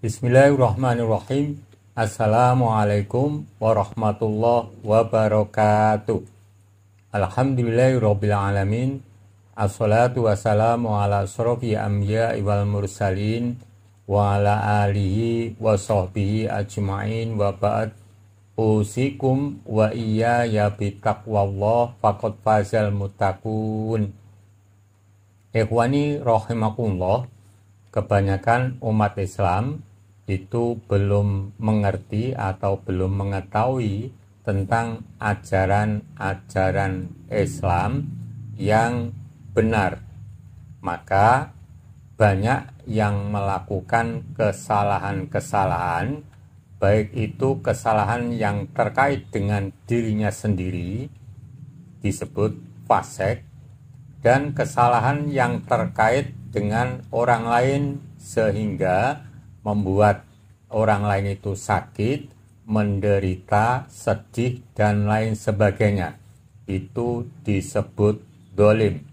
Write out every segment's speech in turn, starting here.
Bismillahirrahmanirrahim. Assalamualaikum warahmatullahi wabarakatuh. Alhamdulillahirrabbilalamin. Assalatu wassalamu ala asrofi anbiya wal mursalin wa ala alihi wa sahbihi ajma'in wa ba'd. Usikum wa iyaya bitaqwallah faqad fazal muttaqun. Ikhwani rahimakumullah, kebanyakan umat Islam itu belum mengerti atau belum mengetahui tentang ajaran-ajaran Islam yang benar. Maka banyak yang melakukan kesalahan-kesalahan, baik itu kesalahan yang terkait dengan dirinya sendiri, disebut fasik, dan kesalahan yang terkait dengan orang lain sehingga membuat orang lain itu sakit, menderita, sedih, dan lain sebagainya. Itu disebut dolim.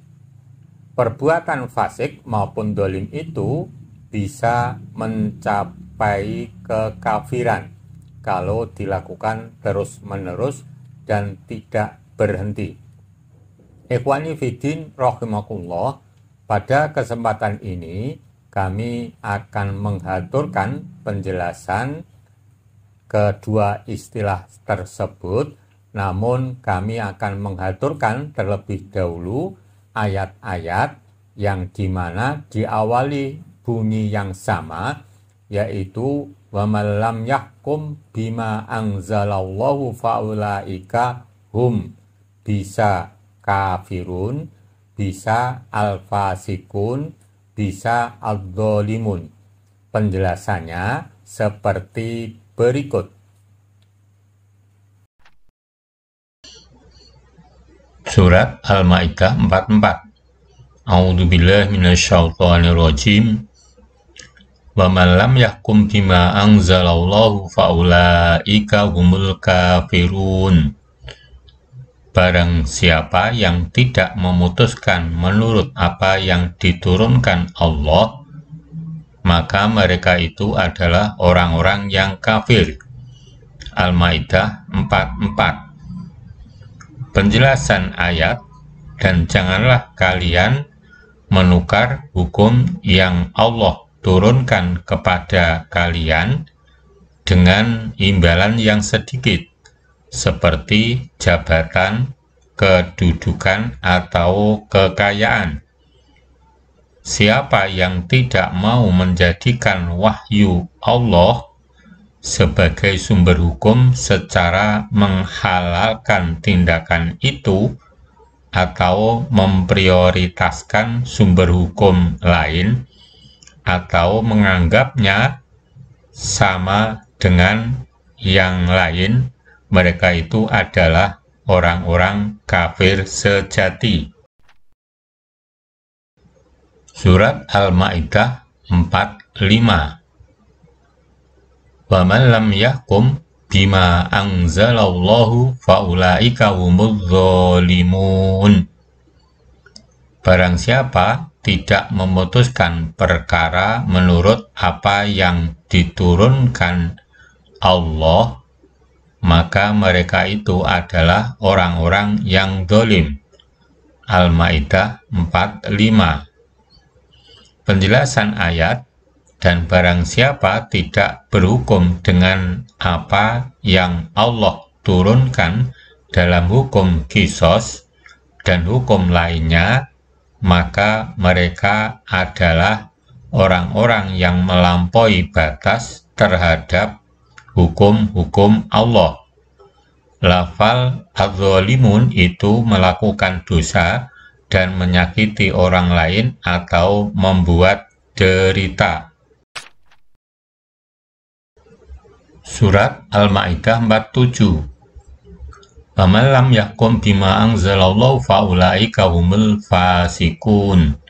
Perbuatan fasik maupun dolim itu bisa mencapai kekafiran kalau dilakukan terus-menerus dan tidak berhenti. Ikhwani fiddin rahimakumullah, pada kesempatan ini kami akan mengaturkan penjelasan kedua istilah tersebut, namun kami akan mengaturkan terlebih dahulu ayat-ayat yang dimana diawali bunyi yang sama, yaitu wa man lam yahkum bima anzalallahu faulaika hum, bisa kafirun, bisa al-fasikun, bisa al-dholimun. Penjelasannya seperti berikut. Surat Al-Maidah 44. A'udzubillahi minasyaitonirrajim. Wa man lam yahkum bima anzalallahu faulaika humul kafirun. Barang siapa yang tidak memutuskan menurut apa yang diturunkan Allah, maka mereka itu adalah orang-orang yang kafir. Al-Maidah 44. Penjelasan ayat, dan janganlah kalian menukar hukum yang Allah turunkan kepada kalian dengan imbalan yang sedikit, seperti jabatan, kedudukan, atau kekayaan. Siapa yang tidak mau menjadikan wahyu Allah sebagai sumber hukum secara menghalalkan tindakan itu, atau memprioritaskan sumber hukum lain, atau menganggapnya sama dengan yang lain, mereka itu adalah orang-orang kafir sejati. Surat Al-Maidah 45. Wa man lam yahkum bima anzalallahu faulaika humudz zalimun. Barang siapa tidak memutuskan perkara menurut apa yang diturunkan Allah, maka mereka itu adalah orang-orang yang dolim. Al-Maidah 45. Penjelasan ayat, dan barang siapa tidak berhukum dengan apa yang Allah turunkan dalam hukum qisas dan hukum lainnya, maka mereka adalah orang-orang yang melampaui batas terhadap hukum-hukum Allah. Lafal az-zalimun itu melakukan dosa dan menyakiti orang lain atau membuat derita. Surat Al-Maidah 47. Wa man lam yahkum bima anzalallahu faulaika humul fasikun.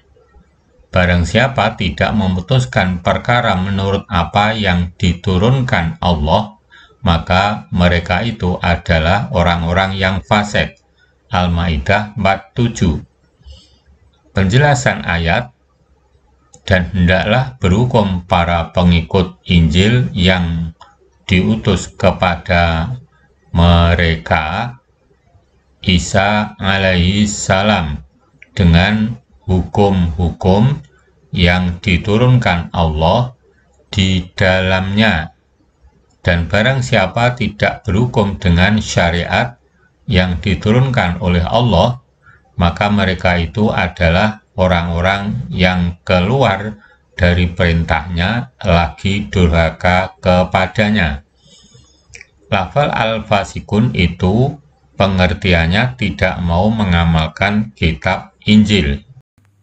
Barang siapa tidak memutuskan perkara menurut apa yang diturunkan Allah, maka mereka itu adalah orang-orang yang fasik. Al-Maidah 47. Penjelasan ayat, Dan hendaklah berhukum para pengikut Injil yang diutus kepada mereka Isa alaihi salam dengan hukum-hukum yang diturunkan Allah di dalamnya. Dan barang siapa tidak berhukum dengan syariat yang diturunkan oleh Allah, maka mereka itu adalah orang-orang yang keluar dari perintahnya lagi durhaka kepadanya. Lafal al-fasikun itu pengertiannya tidak mau mengamalkan kitab Injil.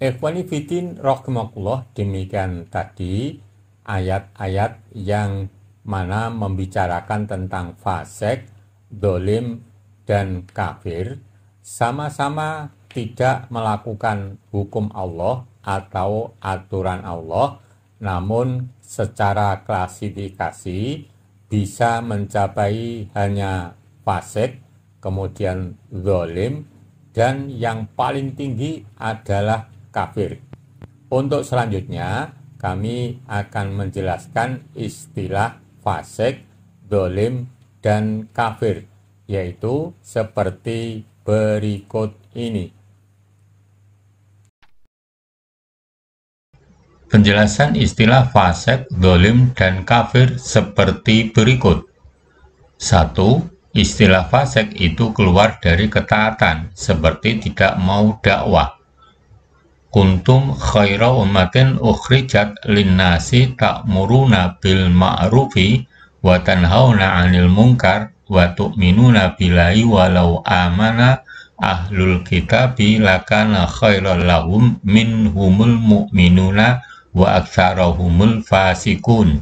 Ikhwani Fiddin rahimakumullah, demikian tadi ayat-ayat yang mana membicarakan tentang fasik, dolim, dan kafir, sama-sama tidak melakukan hukum Allah atau aturan Allah, namun secara klasifikasi bisa mencapai hanya fasik, kemudian zalim, dan yang paling tinggi adalah kafir. Untuk selanjutnya, kami akan menjelaskan istilah fasik, zalim, dan kafir, yaitu seperti berikut ini. Penjelasan istilah fasik, zalim, dan kafir seperti berikut. 1. Istilah fasik itu keluar dari ketaatan, seperti tidak mau dakwah. Kuntum khaira ummatin ukhrijat linnasi ta'muruna bil ma'rufi wa tanhauna 'anil munkar wa tu'minuna billahi walau amana ahlul kitabi lakana khairal lahum minhumul mu'minuna wa aktsarahumul fasikun.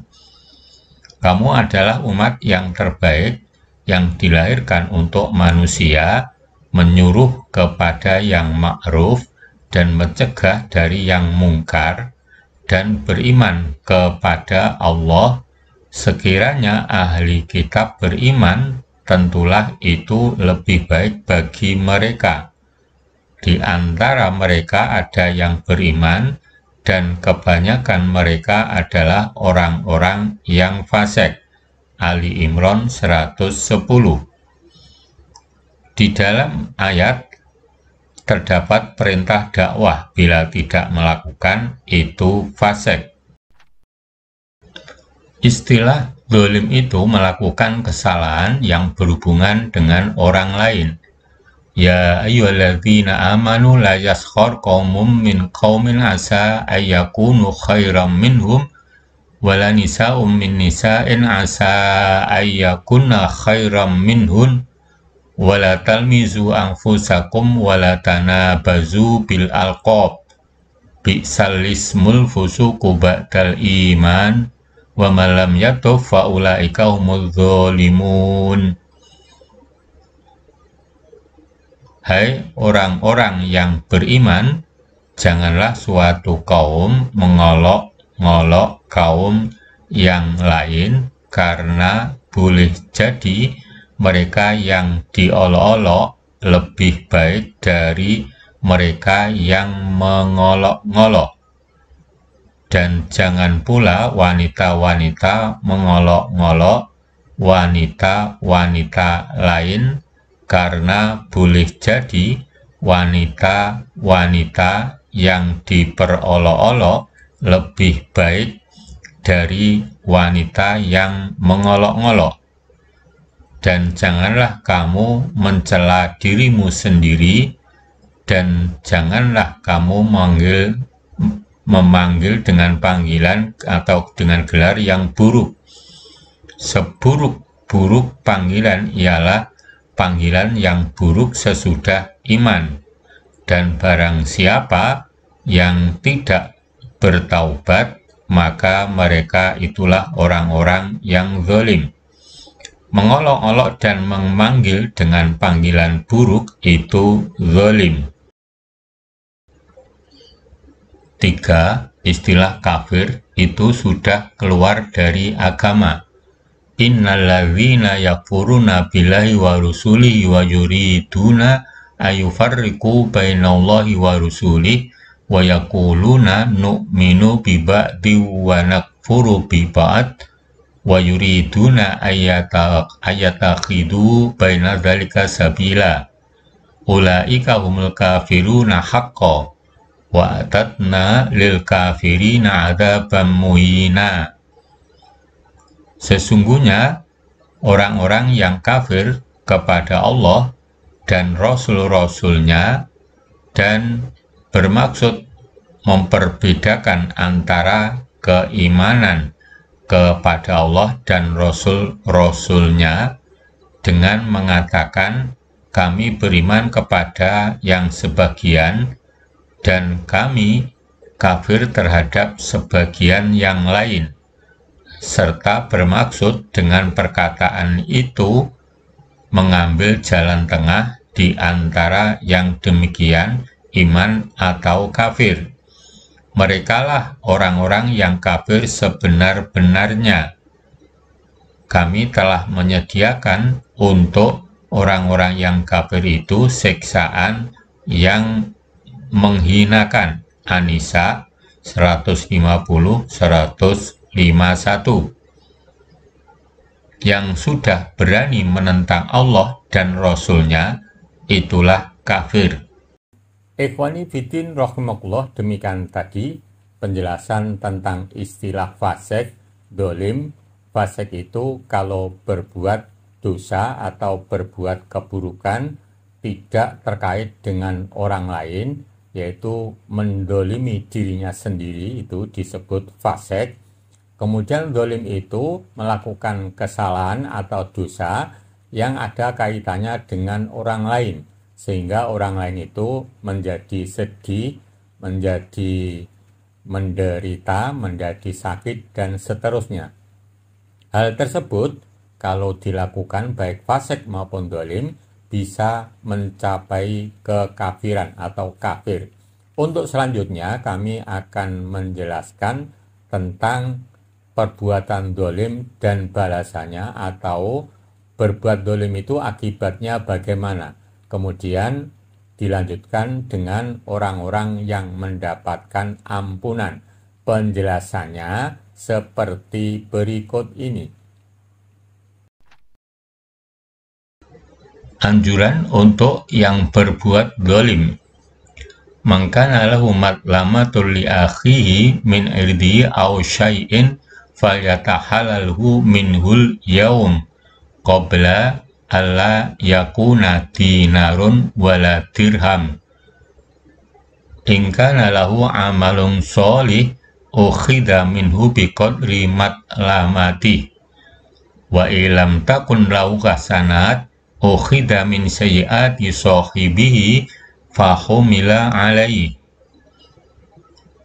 Kamu adalah umat yang terbaik yang dilahirkan untuk manusia, menyuruh kepada yang ma'ruf dan mencegah dari yang mungkar, dan beriman kepada Allah. Sekiranya ahli kitab beriman, tentulah itu lebih baik bagi mereka. Di antara mereka ada yang beriman, dan kebanyakan mereka adalah orang-orang yang fasik. Ali Imran 110. Di dalam ayat terdapat perintah dakwah, bila tidak melakukan itu fasik. Istilah zalim itu melakukan kesalahan yang berhubungan dengan orang lain. Ya ayyuhalladzina amanu la yaskhar qaumun min qaumin asa ayyakunu khairam minhum wala nisa'um min nisa'in asa ayyakunna khairam minhun wala talmizu anfusakum wala tanabazu bil alqab bi'sal ismul fusuqu ba'dal iman wa man lam yatub fa ulaika humudz zalimun. Hai orang-orang yang beriman, janganlah suatu kaum mengolok-ngolok kaum yang lain, karena boleh jadi mereka yang diolok-olok lebih baik dari mereka yang mengolok-ngolok. Dan jangan pula wanita-wanita mengolok-ngolok wanita-wanita lain, karena boleh jadi wanita-wanita yang diperolok-olok lebih baik dari wanita yang mengolok-ngolok. Dan janganlah kamu mencela dirimu sendiri, dan janganlah kamu memanggil dengan panggilan atau dengan gelar yang buruk. Seburuk-buruk panggilan ialah panggilan yang buruk sesudah iman. Dan barang siapa yang tidak bertaubat, maka mereka itulah orang-orang yang zalim. Mengolok-olok dan memanggil dengan panggilan buruk itu zalim. 3. Istilah kafir itu sudah keluar dari agama. Innalladzina yakfuruna billahi wa rusulihi wa yuriduna ayufarriqu bainallahi wa rusulihi wa yaquluna nu'minu bi ba'di wa nakfuru bi ba'd wa yuriduna ayatakhidu baina dzalika sabila ulaika humul kafiruna haqqan wa atatna lil kafirina adzaban muhina. Sesungguhnya orang-orang yang kafir kepada Allah dan Rasul-Rasulnya dan bermaksud memperbedakan antara keimanan kepada Allah dan Rasul-Rasulnya dengan mengatakan kami beriman kepada yang sebagian dan kami kafir terhadap sebagian yang lain, serta bermaksud dengan perkataan itu mengambil jalan tengah di antara yang demikian iman atau kafir. Merekalah orang-orang yang kafir sebenar-benarnya. Kami telah menyediakan untuk orang-orang yang kafir itu siksaan yang menghinakan. An-Nisa 150-151. Yang sudah berani menentang Allah dan Rasul-Nya, itulah kafir. Ikhwani Fiddin rahimakumullah, demikian tadi penjelasan tentang istilah fasik, dolim. Fasik itu kalau berbuat dosa atau berbuat keburukan tidak terkait dengan orang lain, yaitu mendolimi dirinya sendiri, itu disebut fasik. Kemudian dolim itu melakukan kesalahan atau dosa yang ada kaitannya dengan orang lain, sehingga orang lain itu menjadi sedih, menjadi menderita, menjadi sakit, dan seterusnya. Hal tersebut kalau dilakukan baik fasik maupun dolim bisa mencapai kekafiran atau kafir. Untuk selanjutnya kami akan menjelaskan tentang perbuatan dolim dan balasannya, atau berbuat dolim itu akibatnya bagaimana. Kemudian dilanjutkan dengan orang-orang yang mendapatkan ampunan. Penjelasannya seperti berikut ini. Anjuran untuk yang berbuat dolim. Mangkana lahu matlamatul li akhihi min irdi aw syai'in falyatahalalhu minhul yaum qabla alla yakuna dinarun wala dirham. In kana lahu amalun sholih ukhidha minhu biqadri matlamati wa ilam takun lahu hasanat ukhidha min sayyiati sahibihi fahumila alaihi.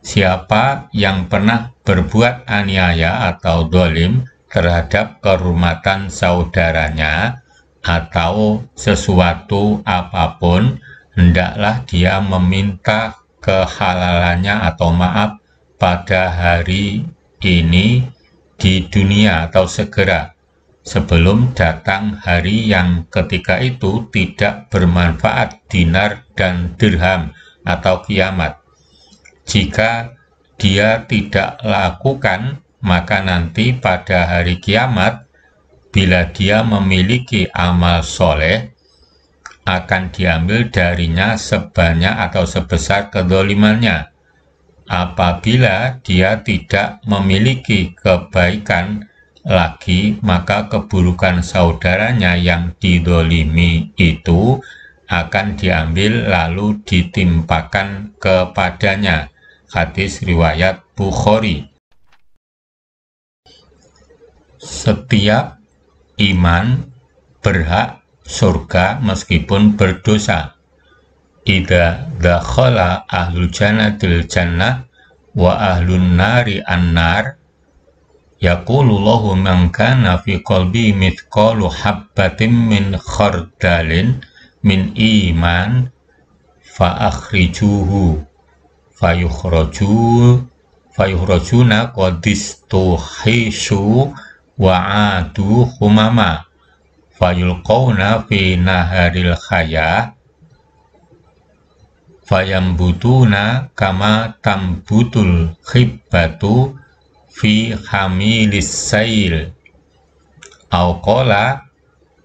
Siapa yang pernah berbuat aniaya atau dolim terhadap kehormatan saudaranya atau sesuatu apapun, hendaklah dia meminta kehalalannya atau maaf pada hari ini di dunia atau segera, sebelum datang hari yang ketika itu tidak bermanfaat dinar dan dirham atau kiamat. Jika dia tidak lakukan, maka nanti pada hari kiamat, bila dia memiliki amal soleh, akan diambil darinya sebanyak atau sebesar kedolimannya. Apabila dia tidak memiliki kebaikan lagi, maka keburukan saudaranya yang didolimi itu akan diambil lalu ditimpakan kepadanya. Hadis riwayat Bukhari. Setiap iman berhak surga meskipun berdosa. Idza dakhala ahlul jannatil jannah wa ahlun nari annar, yaqulullahu man kana fi qalbi mithqalu habbatin min khardalin min iman fa akhrijuhu fayukhrajuna qadistuhisu wa adu humama fayulqawna fi naharil khaya fayambutuna kama tambutul khibbatu fi hamilis sail au qala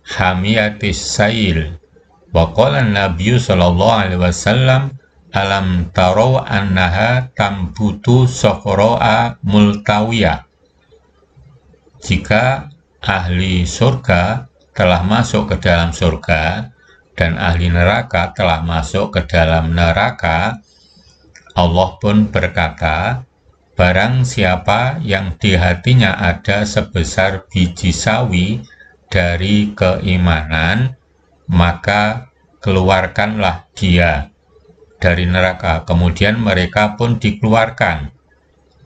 hamiyatis sail wa qala Nabi sallallahu alaihi wasallam alam taro annaha tambutu sokhro'a multawiyah. Jika ahli surga telah masuk ke dalam surga dan ahli neraka telah masuk ke dalam neraka, Allah pun berkata, barang siapa yang di hatinya ada sebesar biji sawi dari keimanan, maka keluarkanlah dia dari neraka. Kemudian mereka pun dikeluarkan.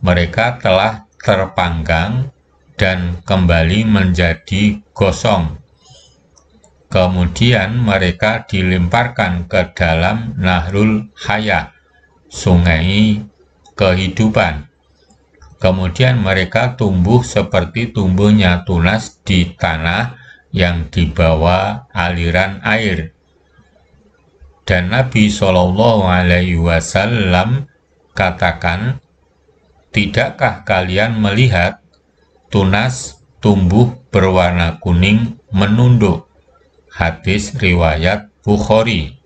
Mereka telah terpanggang dan kembali menjadi gosong. Kemudian mereka dilemparkan ke dalam Nahrul Hayah, sungai kehidupan. Kemudian mereka tumbuh seperti tumbuhnya tunas di tanah yang dibawa aliran air. Dan Nabi Shallallahu Alaihi Wasallam katakan, tidakkah kalian melihat tunas tumbuh berwarna kuning menunduk? Hadis riwayat Bukhari.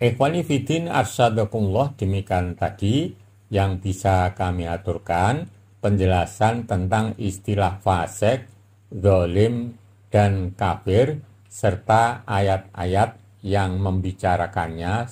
Ikhwani Fiddin Arsyadakumullah, demikian tadi yang bisa kami aturkan penjelasan tentang istilah fasik, zalim, dan kafir, serta ayat-ayat yang membicarakannya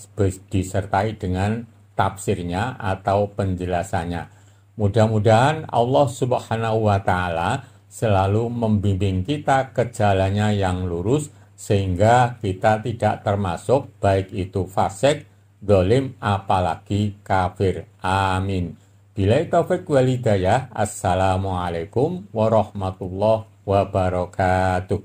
disertai dengan tafsirnya atau penjelasannya. Mudah-mudahan Allah Subhanahu wa Ta'ala selalu membimbing kita ke jalannya yang lurus, sehingga kita tidak termasuk baik itu fasik, zalim, apalagi kafir. Amin. Billahi taufiq wal hidayah. Assalamualaikum warahmatullahi wabarakatuh.